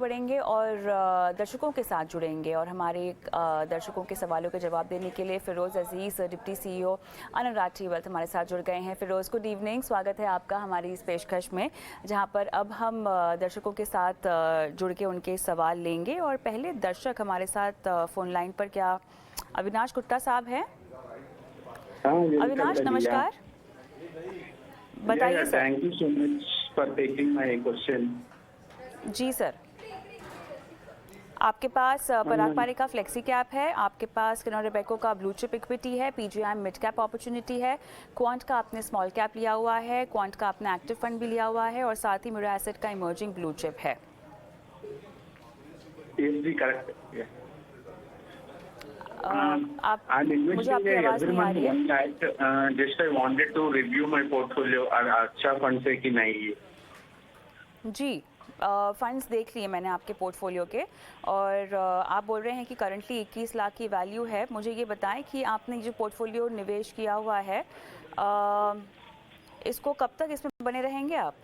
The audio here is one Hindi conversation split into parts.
बढ़ेंगे और दर्शकों के साथ जुड़ेंगे और हमारे दर्शकों के सवालों के जवाब देने के लिए फिरोज़ अजीज़ डिप्टी सीईओ आनंद राठी वेल्थ हमारे साथ जुड़ गए हैं। फिरोज़, गुड इवनिंग, स्वागत है आपका हमारी इस पेशकश में, जहां पर अब हम दर्शकों के साथ जुड़ के उनके सवाल लेंगे। और पहले दर्शक हमारे साथ फ़ोन लाइन पर क्या अविनाश गुप्ता साहब हैं? अविनाश नमस्कार, बताइए sir. Thank you so much for taking my question. जी सर, आपके पास पराग पारे का फ्लेक्सी कैप है, आपके पास किनोर रेबेको का ब्लू चिप इक्विटी है, पीजीआईएम मिड कैप अपॉर्चुनिटी है, क्वांट का आपने स्मॉल कैप लिया हुआ है, क्वांट का आपने एक्टिव फंड भी लिया हुआ है और साथ ही मिरा एसेट का इमर्जिंग ब्लू चिप है। जी करेक्ट है। आप मुझे आपकी आवाज़ नहीं आ रही है। Just I wanted to review my portfolio. अच्छा फंड है कि नहीं ये? जी, फंड्स देख लिए मैंने आपके पोर्टफोलियो के और आप बोल रहे हैं कि करंटली 21 लाख की वैल्यू है। मुझे ये बताएं कि आपने जो पोर्टफोलियो निवेश किया हुआ है इसको कब तक इसमें बने रहेंगे आप?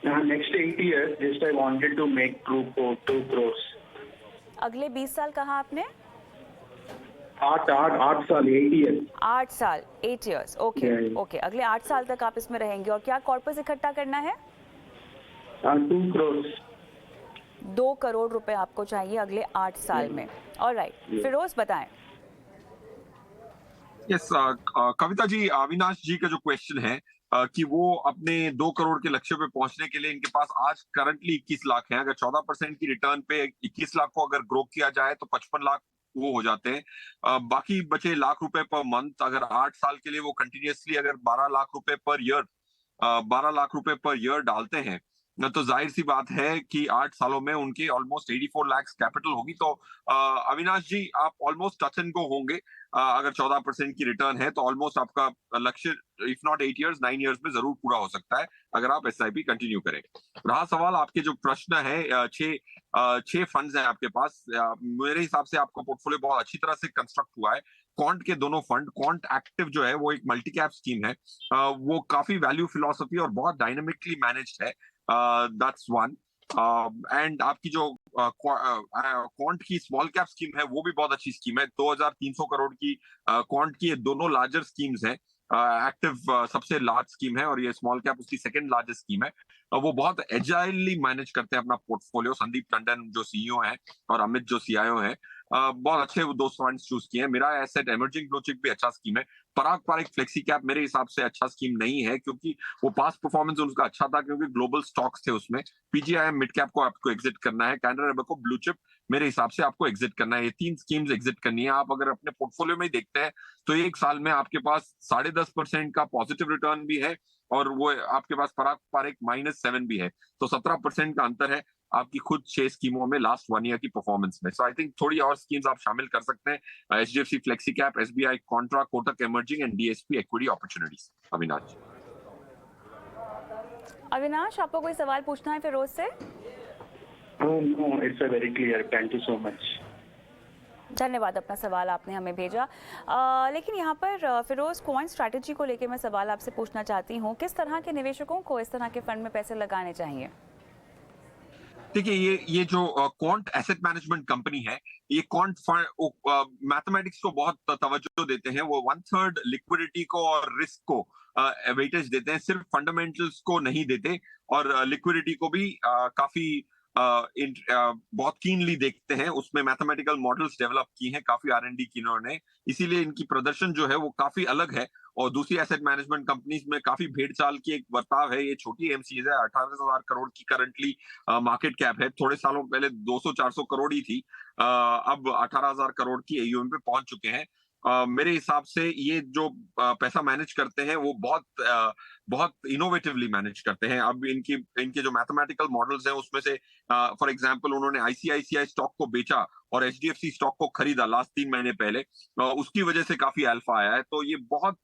Next 8 years just I wanted to make 2 crores। अगले 20 साल कहा आपने? 8 साल 8 years। 8 साल 8 years, ओके ओके। अगले 8 साल तक आप इसमें रहेंगे और क्या कॉर्पस इकट्ठा करना है? 2 crores। 2 करोड़ रुपए आपको चाहिए अगले 8 साल में। ऑलराइट, फिरोज बताएं। यस, कविता जी, अविनाश जी का जो क्वेश्चन है कि वो अपने 2 करोड़ के लक्ष्य पे पहुंचने के लिए इनके पास आज करंटली 21 लाख है। अगर 14% की रिटर्न पे 21 लाख को अगर ग्रो किया जाए तो 55 लाख वो हो जाते हैं। बाकी बचे लाख रुपए पर मंथ, अगर 8 साल के लिए वो कंटिन्यूअसली अगर 12 लाख रुपए पर ईयर 12 लाख रुपए पर ईयर डालते हैं न, तो जाहिर सी बात है कि 8 सालों में उनके ऑलमोस्ट 84 लाख कैपिटल होगी। तो अविनाश जी, आप ऑलमोस्ट टच एंड गो होंगे। अगर 14% की रिटर्न है तो ऑलमोस्ट आपका लक्ष्य इफ नॉट 8 years 9 years में जरूर पूरा हो सकता है अगर आप एसआईपी कंटिन्यू करें। रहा सवाल आपके जो प्रश्न है, छह फंड्स हैं आपके पास। मेरे हिसाब से आपका पोर्टफोलियो बहुत अच्छी तरह से कंस्ट्रक्ट हुआ है। क्वांट के दोनों फंड, क्वांट एक्टिव जो है वो एक मल्टी कैप स्कीम है। वो काफी वैल्यू फिलोसफी और बहुत डायनेमिकली मैनेज्ड है। That's one. एंड आपकी जो क्वांट की स्मॉल कैप स्कीम है वो भी बहुत अच्छी स्कीम है। 2300 करोड़ की क्वांट की ये दोनों लार्जर स्कीम्स हैं। एक्टिव सबसे लार्ज स्कीम है और ये स्मॉल कैप उसकी सेकंड लार्जेस्ट स्कीम है। वो बहुत एजाइलली मैनेज करते हैं अपना पोर्टफोलियो। संदीप टंडन जो सीईओ है और अमित जो सीआईओ है, बहुत अच्छे वो दो फंड्स चूज किए हैं। मेरा एसेट इमर्जिंग ब्लू चिप भी अच्छा स्कीम है। पराग पारिक फ्लेक्सी कैप मेरे हिसाब से अच्छा स्कीम नहीं है क्योंकि वो पास्ट परफॉर्मेंस उनका अच्छा था क्योंकि ग्लोबल स्टॉक्स थे उसमें। पीजीआईएम मिड कैप को आपको एग्जिट करना है। कैनरा रेबेको ब्लू चिप मेरे हिसाब से आपको एग्जिट करना है। ये 3 स्कीम्स एग्जिट करनी है। आप अगर अपने पोर्टफोलियो में ही देखते हैं तो एक साल में आपके पास 10.5% का पॉजिटिव रिटर्न भी है और वो आपके पास पराग पारिक -7 भी है। तो 17% का अंतर है आपकी खुद 6 स्कीमों में लास्ट 1 ईयर की परफॉर्मेंस में। सो आई थिंक थोड़ी और स्कीम्स आप शामिल कर सकते हैं। HDFC flexi cap, SBI contra, Kotak emerging and DSP equity opportunities. Avinash Avinash, आपको कोई सवाल पूछना है फिरोज से? No, it's very clear. Thank you so much. धन्यवाद, अपना सवाल आपने हमें भेजा। लेकिन यहाँ पर फिरोज, क्वांट स्ट्रैटेजी को लेकर मैं सवाल आपसे पूछना चाहती हूँ। किस तरह के निवेशकों को इस तरह के फंड में पैसे लगाने चाहिए? देखिए, ये जो क्वांट एसेट मैनेजमेंट कंपनी है, ये क्वांट मैथमेटिक्स को बहुत तवज्जो देते हैं। वो 1/3 लिक्विडिटी को और रिस्क को वेटेज देते हैं, सिर्फ फंडामेंटल्स को नहीं देते। और लिक्विडिटी को भी काफी बहुत कीनली देखते हैं। उसमें मैथमेटिकल मॉडल्स डेवलप की हैं काफी आर&डी की इन्होंने, इसीलिए इनकी प्रदर्शन जो है वो काफी अलग है। और दूसरी एसेट मैनेजमेंट कंपनीज में काफी भेड़ चाल की एक बर्ताव है। ये छोटी एमसीज है, 18,000 करोड़ की करंटली मार्केट कैप है। थोड़े सालों पहले 200-400 करोड़ ही थी, अब 18,000 करोड़ की एयूएम पे पहुंच चुके हैं। मेरे हिसाब से ये जो पैसा मैनेज करते हैं वो बहुत इनोवेटिवली मैनेज करते हैं। अब इनके जो मैथमेटिकल मॉडल्स हैं उसमें से फॉर एग्जांपल उन्होंने आईसीआईसीआई स्टॉक को बेचा और एचडीएफसी स्टॉक को खरीदा लास्ट 3 महीने पहले। उसकी वजह से काफी अल्फा आया है। तो ये बहुत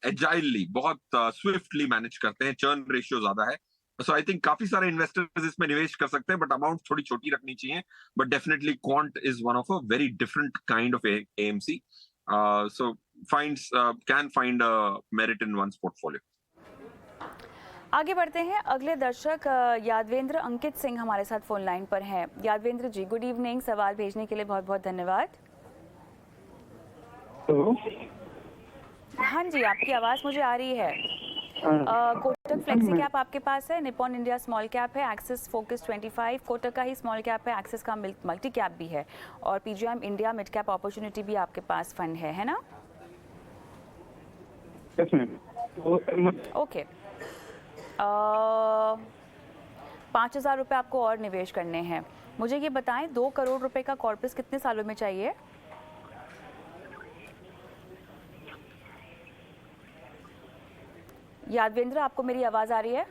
एजाइलली, बहुत स्विफ्टली मैनेज करते हैं। चर्न रेशियो ज्यादा है। सो आई थिंक काफी सारे इन्वेस्टर्स इसमें निवेश कर सकते हैं, बट अमाउंट थोड़ी छोटी रखनी चाहिए। But definitely quant is one of a very different kind of AMC. So can find merit in one's portfolio. आगे बढ़ते हैं। अगले दर्शक यादवेंद्र अंकित सिंह हमारे साथ फोन लाइन पर हैं। यादवेंद्र जी, गुड इवनिंग। सवाल भेजने के लिए बहुत बहुत धन्यवाद। हाँ जी, आपकी आवाज़ मुझे आ रही है। कोटक फ्लेक्सी कैप आपके पास है, निपॉन इंडिया स्मॉल कैप है, एक्सिस फोकस 25, कोटक का ही स्मॉल कैप है, एक्सिस का मल्टी कैप भी है, और PGIM India mid cap opportunity भी आपके पास फंड है ना? ओके। 5,000 रुपये आपको और निवेश करने हैं। मुझे ये बताएं, 2 करोड़ रुपए का कॉर्पस कितने सालों में चाहिए? यादवेंद्र, आपको मेरी आवाज़ आ रही है?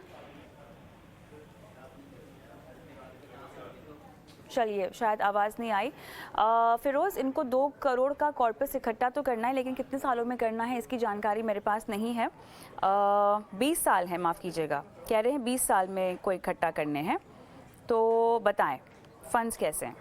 चलिए, शायद आवाज़ नहीं आई। फिरोज़, इनको 2 करोड़ का कॉर्पस इकट्ठा तो करना है, लेकिन कितने सालों में करना है इसकी जानकारी मेरे पास नहीं है। 20 साल है, माफ़ कीजिएगा, कह रहे हैं 20 साल में कोई इकट्ठा करने हैं। तो बताएं फंड्स कैसे हैं?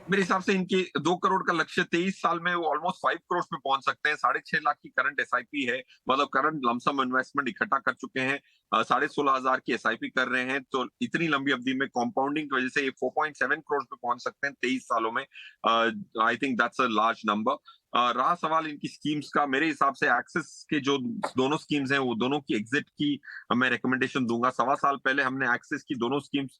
मेरे हिसाब से इनके 2 करोड़ का लक्ष्य 23 साल में वो ऑलमोस्ट 5 करोड़ पे पहुंच सकते हैं। 6.5 लाख की करंट एसआईपी है, मतलब करंट लमसम इन्वेस्टमेंट इकट्ठा कर चुके हैं। 16,500 की एसआईपी कर रहे हैं, तो इतनी लंबी अवधि में कंपाउंडिंग की वजह से ये 4.7 करोड़ पे पहुंच सकते हैं 23 सालों में। I think that's a large number. रहा सवाल इनकी स्कीम्स का, मेरे हिसाब से एक्सिस के जो दोनों स्कीम्स हैं वो दोनों की एग्जिट की मैं रिकमेंडेशन दूंगा। 1.25 साल पहले हमने एक्सिस की दोनों स्कीम्स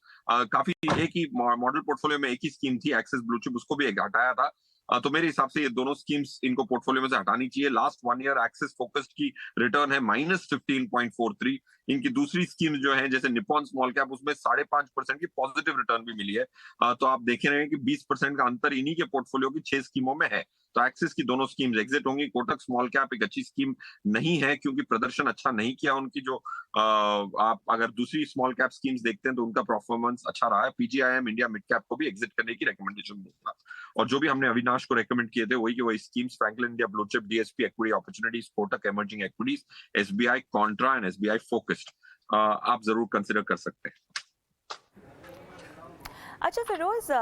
काफी एक ही मॉडल पोर्टफोलियो में एक ही स्कीम थी एक्सिस ब्लू चिप, उसको भी एक हटाया था। तो मेरे हिसाब से ये दोनों स्कीम्स इनको पोर्टफोलियो में से हटानी चाहिए। लास्ट 1 ईयर एक्सिस फोकस्ड की रिटर्न है -15.43। इनकी दूसरी स्कीम जो है जैसे निपॉन स्मॉल कैप, उसमें 5.5% की पॉजिटिव रिटर्न भी मिली है। तो आप देख रहे हैं कि 20% का अंतर इन्हीं के पोर्टफोलियो की 6 स्कीमों में है। तो एक्सिस की दोनों स्कीम्स एग्जिट होंगी। कोटक स्मॉल कैप एक अच्छी स्कीम नहीं है क्योंकि प्रदर्शन अच्छा नहीं किया उनकी। जो आप अगर दूसरी स्मॉल कैप स्कीम्स देखते हैं तो उनका परफॉर्मेंस अच्छा रहा है। पीजीआईएम इंडिया मिड कैप को भी एग्जिट करने की रिकमेंडेशन दूंगा। और जो भी हमने अविनाश को रेकमेंड किए थे वही के वही schemes, Franklin India blue chip, DSP equity opportunities, Kotak emerging equities, SBI Contra and SBI focused आप जरूर कंसिडर कर सकते हैं। अच्छा फिरोज़,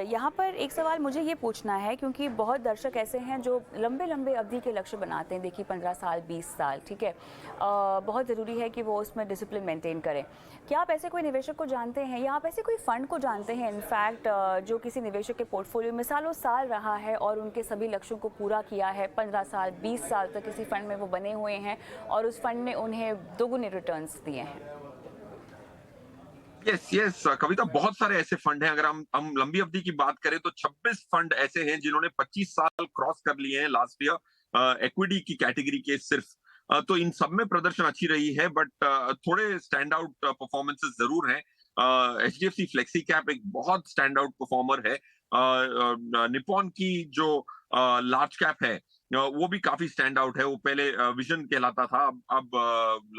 यहाँ पर एक सवाल मुझे ये पूछना है, क्योंकि बहुत दर्शक ऐसे हैं जो लंबे लंबे अवधि के लक्ष्य बनाते हैं। देखिए 15 साल 20 साल, ठीक है, बहुत ज़रूरी है कि वो उसमें डिसिप्लिन मेंटेन करें। क्या आप ऐसे कोई निवेशक को जानते हैं या आप ऐसे कोई फ़ंड को जानते हैं इनफैक्ट जो किसी निवेशक के पोर्टफोलियो में सालों साल रहा है और उनके सभी लक्ष्यों को पूरा किया है? 15 साल 20 साल तक किसी फ़ंड में वो बने हुए हैं और उस फंड ने उन्हें दोगुने रिटर्न्स दिए हैं। यस कविता, बहुत सारे ऐसे फंड हैं। अगर हम लंबी अवधि की बात करें तो 26 फंड ऐसे हैं जिन्होंने 25 साल क्रॉस कर लिए हैं लास्ट ईयर इक्विटी की कैटेगरी के सिर्फ। तो इन सब में प्रदर्शन अच्छी रही है, बट थोड़े स्टैंड आउट परफॉर्मेंसेस जरूर हैं। एचडीएफसी फ्लेक्सी कैप एक बहुत स्टैंड आउट परफॉर्मर है। निपॉन की जो लार्ज कैप है वो भी काफी स्टैंड आउट है। वो पहले विजन कहलाता था, अब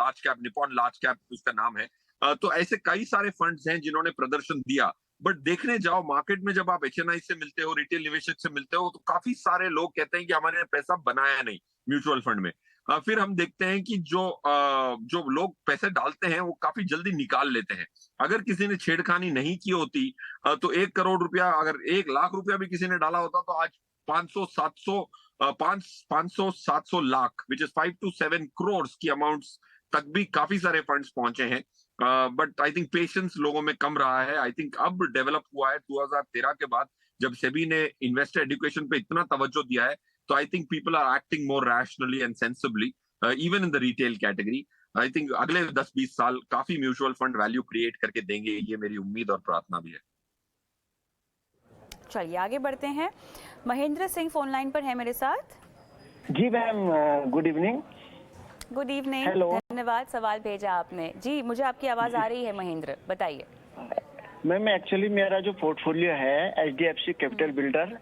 large cap, Nippon large cap उसका नाम है। तो ऐसे कई सारे फंड्स हैं जिन्होंने प्रदर्शन दिया। बट देखने जाओ मार्केट में, जब आप एचएनआई से मिलते हो, रिटेल निवेशक से मिलते हो, तो काफी सारे लोग कहते हैं कि हमारे पैसा बनाया नहीं म्यूचुअल फंड में। फिर हम देखते हैं कि जो लोग पैसे डालते हैं वो काफी जल्दी निकाल लेते हैं। अगर किसी ने छेड़खानी नहीं की होती तो 1 करोड़ रुपया, अगर 1 लाख रुपया भी किसी ने डाला होता तो आज 500-700 lakh, which is 5 to 7 crore की अमाउंट्स तक भी काफी सारे फंड्स पहुंचे हैं। बट आई थिंक पेशेंस लोगों में कम रहा है। आई थिंक अब डेवलप हुआ है 2013 के बाद, जब सेबी ने इन्वेस्टर एजुकेशन पे इतना तवज्जो दिया है। तो I think people are acting more rationally and sensibly even in the retail category. I think अगले 10-20 साल काफी म्यूचुअल फंड वैल्यू क्रिएट करके देंगे, ये मेरी उम्मीद और प्रार्थना भी है। चलिए आगे बढ़ते हैं। महेंद्र सिंह फोन लाइन पर है मेरे साथ। जी ma'am, good evening. Good evening, धन्यवाद सवाल भेजा आपने। जी, मुझे आपकी आवाज़ आ रही है महेंद्र, बताइए। मैम एक्चुअली मेरा जो पोर्टफोलियो है HDFC capital builder,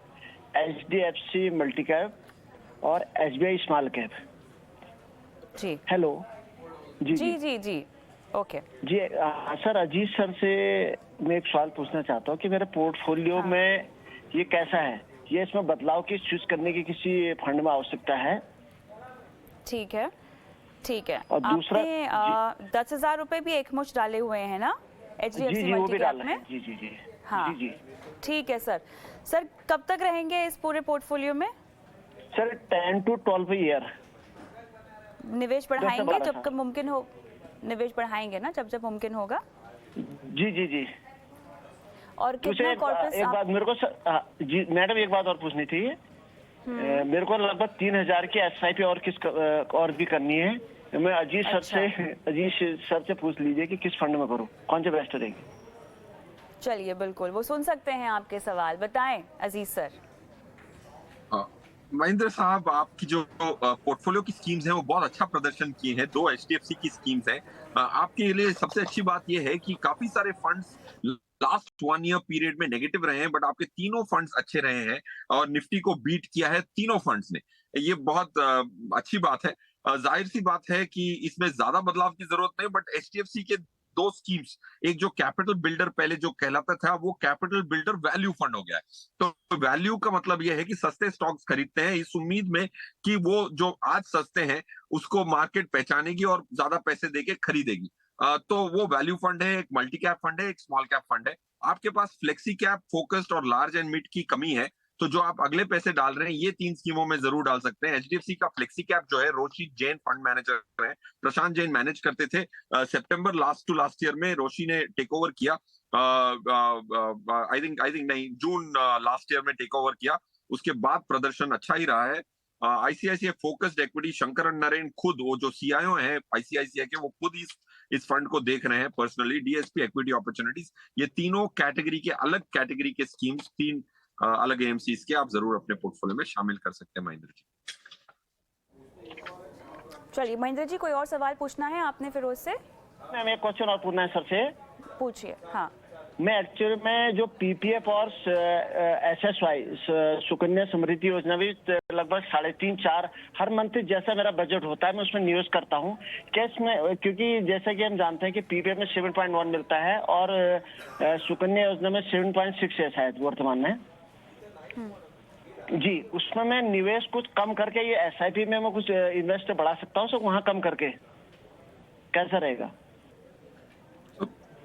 HDFC multi cap और एसबीआई स्मॉल कैप। जी हेलो। जी जी जी जी ओके जी सर, अजीत सर से मैं एक सवाल पूछना चाहता हूँ कि मेरे पोर्टफोलियो में ये कैसा है, ये इसमें बदलाव की चूज करने की किसी फंड में आवश्यकता है? ठीक है, ठीक है। और दूसरा, आपने 10,000 रुपए भी एक मुश्त डाले हुए हैं ना एचडीएफसी मल्टी कैप में? जी जी जी हाँ जी जी। ठीक है सर। सर कब तक रहेंगे इस पूरे पोर्टफोलियो में? Sir 10 to 12 year. निवेश 10 से बढ़ाएंगे 12 जब साल। कब मुमकिन हो, निवेश बढ़ाएंगे ना जब जब मुमकिन होगा। जी जी जी। और मुझे कितना एक कॉर्पस बात मेरे को जी मैडम, एक बात और पूछनी थी। मेरे को लगभग 3,000 की SIP और भी करनी है। मैं अजीत सर से पूछ लीजिए कि किस फंड में करूं, कौन सी बेस्ट रहेगी। चलिए बिल्कुल, वो सुन सकते हैं आपके सवाल, बताएं अजीज सर। महेंद्र साहब, आपकी जो पोर्टफोलियो की स्कीम्स हैं वो बहुत अच्छा प्रदर्शन किए हैं। 2 HDFC की स्कीम्स हैं। आपके लिए सबसे अच्छी बात यह है कि काफी सारे फंड्स लास्ट 1 ईयर पीरियड में नेगेटिव रहे हैं, बट आपके तीनों फंड्स अच्छे रहे हैं और निफ्टी को बीट किया है तीनों फंड्स ने। ये बहुत अच्छी बात है। जाहिर सी बात है कि इसमें ज्यादा बदलाव की जरूरत नहीं, बट HDFC के 2 स्कीम्स, एक जो कैपिटल बिल्डर पहले जो कहलाता था, वो कैपिटल बिल्डर वैल्यू फंड हो गया है। तो वैल्यू का मतलब यह है कि सस्ते स्टॉक्स खरीदते हैं इस उम्मीद में कि वो जो आज सस्ते हैं उसको मार्केट पहचानेगी और ज्यादा पैसे देके खरीदेगी। तो वो वैल्यू फंड है, एक मल्टी कैप फंड है, एक स्मॉल कैप फंड है। आपके पास फ्लेक्सी कैप, फोकस्ड और लार्ज एंड मिड की कमी है, तो जो आप अगले पैसे डाल रहे हैं ये 3 स्कीमों में जरूर डाल सकते हैं। HDFC का फ्लेक्सी कैप जो है, रोशी जैन फंड मैनेजर है, प्रशांत जैन मैनेज करते थे। सितंबर लास्ट टू लास्ट ईयर में रोशी ने टेक ओवर किया। आई थिंक नहीं, जून लास्ट ईयर में टेक ओवर किया। उसके बाद प्रदर्शन अच्छा ही रहा है। ICICI focused equity, Shankar Naren खुद, वो जो CIO है ICICI के, वो खुद इस फंड को देख रहे हैं पर्सनली। DSP इक्विटी अपॉर्चुनिटीज, ये तीनों कैटेगरी के अलग कैटेगरी के स्कीम्स, 3 अलग AMCs के आप जरूर अपने पोर्टफोलियो में शामिल कर सकते हैं महेंद्र जी। चलिए महेंद्र जी, कोई और सवाल पूछना है आपने फिरोज से? मैम एक क्वेश्चन और पूछना है सर से। पूछिए। हाँ, मैं एक्चुअली में जो PPF और SSY सुकन्या समृद्धि योजना भी लगभग 3.5-4 हर मंथ जैसा मेरा बजट होता है मैं उसमें निवेश करता हूँ। क्या इसमें, क्योंकि जैसा कि हम जानते हैं कि PPF में 7.1 मिलता है और सुकन्या योजना में 7.6 है शायद वर्तमान में जी, उसमें मैं निवेश कुछ कम करके ये SIP में मैं कुछ इन्वेस्ट बढ़ा सकता हूँ, वहां कम करके कैसा रहेगा?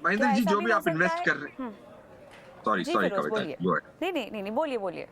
महेंद्र जी, ऐसा जो भी भी हो आप सकता इन्वेस्ट है? कर रहे हैं, सॉरी जी कविता फिरोज बोलिए। जी, go ahead। नहीं, बोलिए।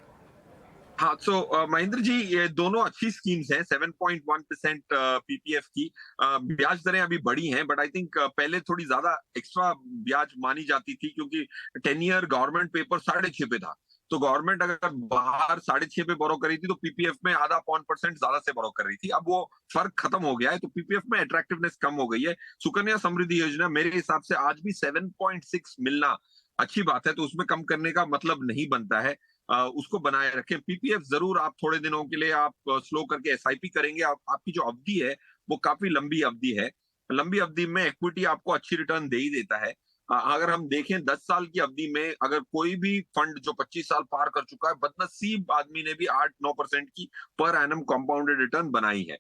हाँ, सो महेंद्र जी, ये दोनों अच्छी स्कीम्स हैं। 7.1% PPF की ब्याज दरें अभी बढ़ी हैं, बट आई थिंक पहले थोड़ी ज्यादा एक्स्ट्रा ब्याज मानी जाती थी, क्योंकि 10 ईयर गवर्नमेंट पेपर 6.5 पे था। तो गवर्नमेंट अगर बाहर 6.5 पे बोरो करी थी तो PPF में आधा पौन % ज्यादा से बोरो कर रही थी। अब वो फर्क खत्म हो गया है, तो PPF में अट्रैक्टिवनेस कम हो गई है। सुकन्या समृद्धि योजना मेरे हिसाब से आज भी 7.6 मिलना अच्छी बात है, तो उसमें कम करने का मतलब नहीं बनता है। उसको बनाए रखें। PPF जरूर आप थोड़े दिनों के लिए आप स्लो करके SIP करेंगे। आपकी जो अवधि है वो काफी लंबी अवधि है। लंबी अवधि में इक्विटी आपको अच्छी रिटर्न दे ही देता है। अगर हम देखें 10 साल की अवधि में, अगर कोई भी फंड जो 25 साल पार कर चुका है, बदनसीब आदमी ने भी 8-9% की पर एनम कंपाउंडेड रिटर्न बनाई है।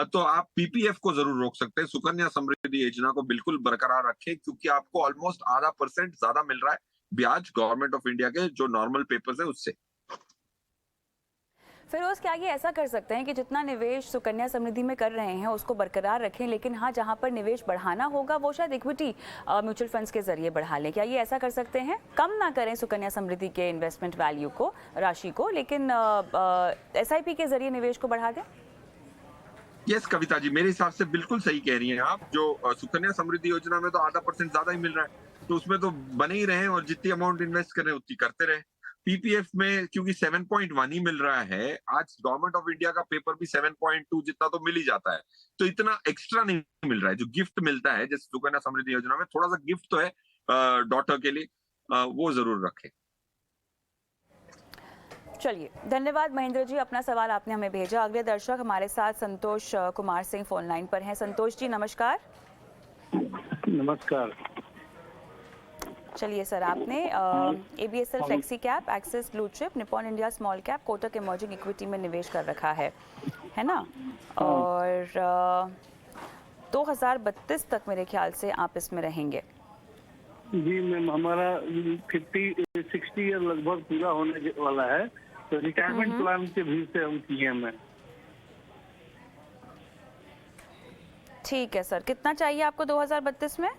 तो आप PPF को जरूर रोक सकते हैं। सुकन्या समृद्धि योजना को बिल्कुल बरकरार रखें, क्योंकि आपको ऑलमोस्ट आधा % ज्यादा मिल रहा है ब्याज गवर्नमेंट ऑफ इंडिया के जो नॉर्मल पेपर्स है उससे। फिरोज, क्या ये ऐसा कर सकते हैं कि जितना निवेश सुकन्या समृद्धि में कर रहे हैं उसको बरकरार रखें, लेकिन हाँ जहाँ पर निवेश बढ़ाना होगा वो शायद इक्विटी म्यूचुअल फंड्स के जरिए बढ़ा लें? क्या ये ऐसा कर सकते हैं? कम ना करें सुकन्या समृद्धि के इन्वेस्टमेंट वैल्यू को, राशि को, लेकिन SIP के जरिए निवेश को बढ़ा दें? यस कविता जी, मेरे हिसाब से बिल्कुल सही कह रही हैं आप। जो सुकन्या समृद्धि योजना में तो आधा % ज्यादा ही मिल रहा है, तो उसमें तो बने ही रहे और जितनी अमाउंट इन्वेस्ट करें उतनी करते रहे। PPF में क्योंकि 7.1 ही मिल रहा है, आज गवर्नमेंट ऑफ इंडिया का पेपर भी 7.2 जितना तो मिल ही जाता है, तो इतना एक्स्ट्रा नहीं मिल रहा है। जो गिफ्ट मिलता है जैसे सुकन्या समृद्धि योजना में, थोड़ा सा गिफ्ट तो है डॉटर के लिए, वो जरूर रखें। चलिए, धन्यवाद महेंद्र जी, अपना सवाल आपने हमें भेजा। अगले दर्शक हमारे साथ संतोष कुमार सिंह फोन लाइन पर हैं। संतोष जी नमस्कार। नमस्कार। चलिए सर, आपने ABSL flexi cap, axis blue chip, Nippon India small cap, Kotak emerging equity में निवेश कर रखा है ना? और 2032 तक मेरे ख्याल से आप इसमें रहेंगे। जी मैम, हमारा 60 ईयर लगभग पूरा होने वाला है, तो रिटायरमेंट प्लान के भी से हम किए हैं। ठीक है सर, कितना चाहिए आपको 2032 में?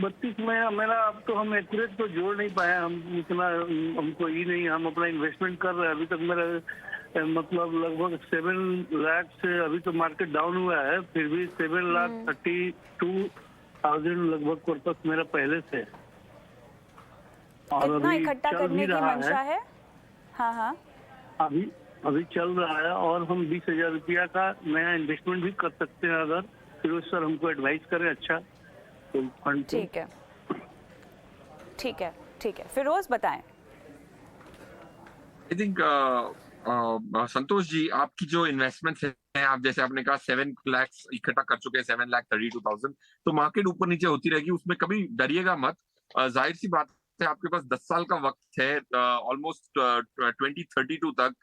32 में मेरा, अब तो हम एक्यूरेट तो जोड़ नहीं पाए, हम इतना हमको ही नहीं, हम अपना इन्वेस्टमेंट कर रहे हैं। अभी तक मेरा मतलब लगभग 7 लाख से, अभी तो मार्केट डाउन हुआ है, फिर भी 7,32,000 लगभग कॉर्पस मेरा पहले से है। और इतना अभी इकट्ठा चल करने भी की रहा मंशा है, है? हाँ हाँ, अभी चल रहा है, और हम 20,000 रुपया का नया इन्वेस्टमेंट भी कर सकते हैं अगर फिरोज सर हमको एडवाइस करें अच्छा कोई फंड। ठीक है ठीक है ठीक है, फिरोज बताएं। आई थिंक संतोष जी, आपकी जो इन्वेस्टमेंट्स हैं, आप जैसे आपने कहा 7 लाख इकट्ठा कर चुके हैं, 7,32,000, तो मार्केट ऊपर नीचे होती रहेगी, उसमें कभी डरिएगा मत। जाहिर सी बात है, आपके पास 10 साल का वक्त है, ऑलमोस्ट 2032 तक,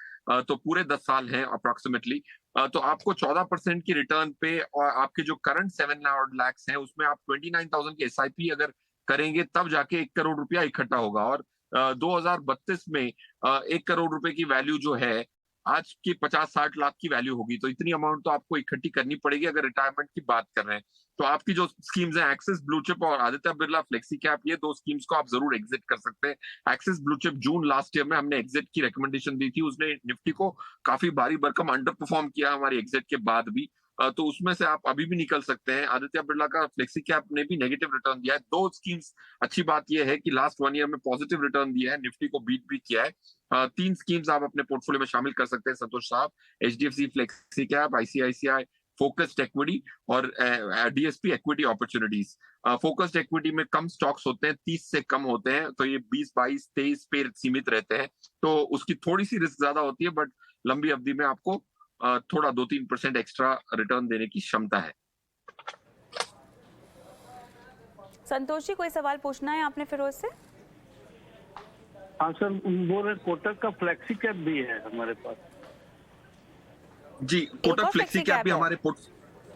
तो पूरे 10 साल हैं अप्रोक्सीमेटली। तो आपको 14% की रिटर्न पे, और आपके जो करंट 7 लाख हैं उसमें आप 29,000 की SIP अगर करेंगे, तब जाके 1 करोड़ रुपया इकट्ठा होगा। और 2032 में 1 करोड़ रुपए की वैल्यू जो है, आज की 50-60 लाख की वैल्यू होगी। तो इतनी अमाउंट तो आपको इकट्ठी करनी पड़ेगी अगर रिटायरमेंट की बात कर रहे हैं। तो आपकी जो स्कीम्स हैं, एक्सिस ब्लू चिप और आदित्य बिरला फ्लेक्सी कैप, ये 2 स्कीम्स को आप जरूर एग्जिट कर सकते हैं। एक्सिस ब्लू चिप जून लास्ट ईयर में हमने एग्जिट की रिकमेंडेशन दी थी, उसने निफ्टी को काफी भारी भरकम अंडर परफॉर्म किया हमारी एग्जिट के बाद भी। तो उसमें से आप अभी भी निकल सकते हैं। आदित्य बिरला का फ्लेक्सी कैप ने भी नेगेटिव रिटर्न दिया है। 2 स्कीम्स, अच्छी बात यह है कि लास्ट 1 ईयर में पॉजिटिव रिटर्न दिया है, निफ्टी को बीट भी किया है। 3 स्कीम्स आप अपने पोर्टफोलियो में शामिल कर सकते हैं संतोष साहब, HDFC flexi cap, ICICI focused equity और DSP equity opportunities. Focused equity में कम स्टॉक्स होते हैं, 30 से कम होते हैं, तो ये 20, 22, 23 पे सीमित रहते हैं, तो उसकी थोड़ी सी रिस्क ज्यादा होती है, बट लंबी अवधि में आपको थोड़ा 2-3% एक्स्ट्रा रिटर्न देने की क्षमता है। संतोष जी, कोई सवाल पूछना है आपने फिरोज से? हाँ सर, बोल रहे कोटक का फ्लेक्सी कैप भी है हमारे पास। जी, कोटक फ्लेक्सी कैप भी हमारे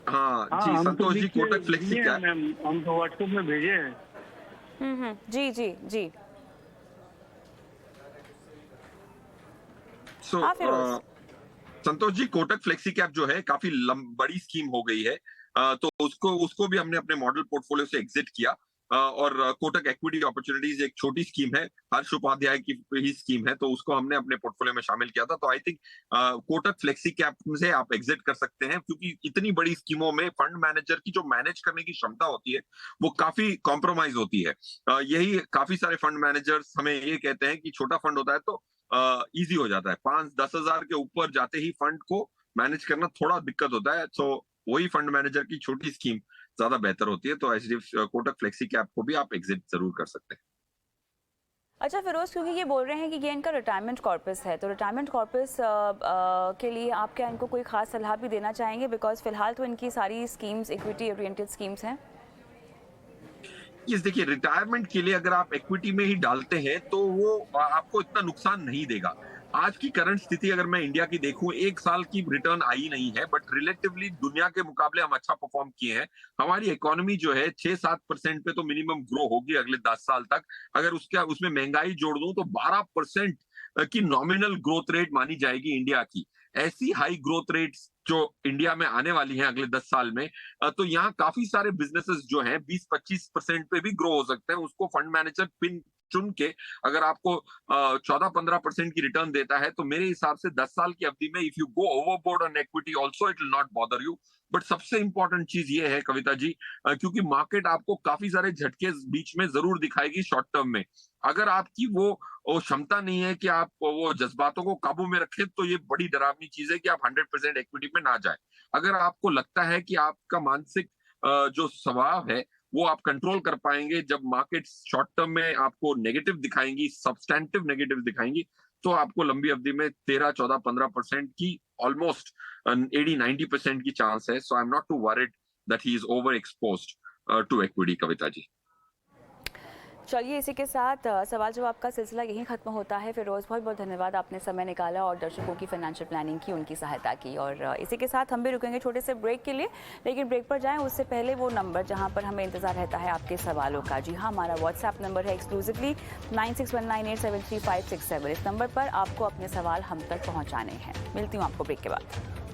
हाँ जी संतोष जी, कोटक फ्लेक्सी कैप हम तो व्हाट्सएप में भेजे हैं। जी जी जी। सो संतोष जी, कोटक फ्लेक्सी कैप जो है काफी बड़ी स्कीम हो गई है, तो उसको भी हमने अपने मॉडल पोर्टफोलियो से एग्जिट किया। और कोटक इक्विटी अपॉर्चुनिटीज एक छोटी स्कीम है, हर्ष उपाध्याय की ही स्कीम है, तो उसको हमने अपने पोर्टफोलियो में शामिल किया था। तो I think Kotak flexi cap से आप एग्जिट कर सकते हैं, क्योंकि इतनी बड़ी स्कीमों में फंड मैनेजर की जो मैनेज करने की क्षमता होती है वो काफी कॉम्प्रोमाइज होती है। यही काफी सारे फंड मैनेजर्स हमें ये कहते हैं कि छोटा फंड होता है तो इजी हो जाता है, 5-10 हजार के ऊपर जाते ही फंड को मैनेज करना थोड़ा दिक्कत होता है। तो वही फंड मैनेजर की छोटी स्कीम ज्यादा बेहतर होती है, तो HDFC कोटक फ्लेक्सी कैप को भी आप एग्जिट जरूर कर सकते हैं। अच्छा फिरोज, क्योंकि ये बोल रहे हैं कि ये इनका रिटायरमेंट कॉर्पस है, तो रिटायरमेंट कॉर्पस के लिए आप क्या इनको कोई खास सलाह भी देना चाहेंगे? बिकॉज फिलहाल तो इनकी सारी स्कीम्स इक्विटी ओरिएंटेड स्कीम्स हैं। ये देखिए, रिटायरमेंट के लिए अगर आप इक्विटी में ही डालते हैं तो वो आपको इतना नुकसान नहीं देगा। आज की करंट स्थिति अगर मैं इंडिया की देखूं, 1 साल की रिटर्न आई नहीं है, बट रिलेटिवली दुनिया के मुकाबले हम अच्छा परफॉर्म किए हैं। हमारी इकोनॉमी जो है 6-7% पे तो मिनिमम ग्रो होगी अगले 10 साल तक। अगर उसमें महंगाई जोड़ दूं तो 12% की नॉमिनल ग्रोथ रेट मानी जाएगी इंडिया की। ऐसी हाई ग्रोथ रेट्स जो इंडिया में आने वाली हैं अगले 10 साल में, तो यहाँ काफी सारे बिजनेसेस जो हैं 20-25% पे भी ग्रो हो सकते हैं। उसको फंड मैनेजर चुन के अगर आपको 14-15% की रिटर्न देता है, तो मेरे हिसाब से 10 साल की अवधि में if you go overboard on equity also it will not bother you. But सबसे इंपॉर्टेंट चीज ये है कविता जी, क्योंकि मार्केट आपको काफी सारे झटके बीच में जरूर दिखाएगी शॉर्ट टर्म में। अगर आपकी वो क्षमता नहीं है कि आप वो जज्बातों को काबू में रखें, तो ये बड़ी डरावनी चीज है कि आप 100% इक्विटी में ना जाए। अगर आपको लगता है कि आपका मानसिक जो स्वभाव है वो आप कंट्रोल कर पाएंगे, जब मार्केट शॉर्ट टर्म में आपको नेगेटिव दिखाएंगी, सब्सटैंटिव नेगेटिव दिखाएंगी, तो आपको लंबी अवधि में 13-14-15% की ऑलमोस्ट 80-90% की चांस है। So I am not too worried that he is over exposed to equity, Kavita ji. चलिए, इसी के साथ सवाल जवाब का सिलसिला यहीं खत्म होता है। फिरोज, बहुत बहुत धन्यवाद, आपने समय निकाला और दर्शकों की फाइनेंशियल प्लानिंग की, उनकी सहायता की। और इसी के साथ हम भी रुकेंगे छोटे से ब्रेक के लिए, लेकिन ब्रेक पर जाएं उससे पहले वो नंबर जहां पर हमें इंतजार रहता है आपके सवालों का। जी हाँ, हमारा व्हाट्सएप नंबर है एक्सक्लूसिवली 9619873567। इस नंबर पर आपको अपने सवाल हम तक पहुँचाने हैं। मिलती हूँ आपको ब्रेक के बाद।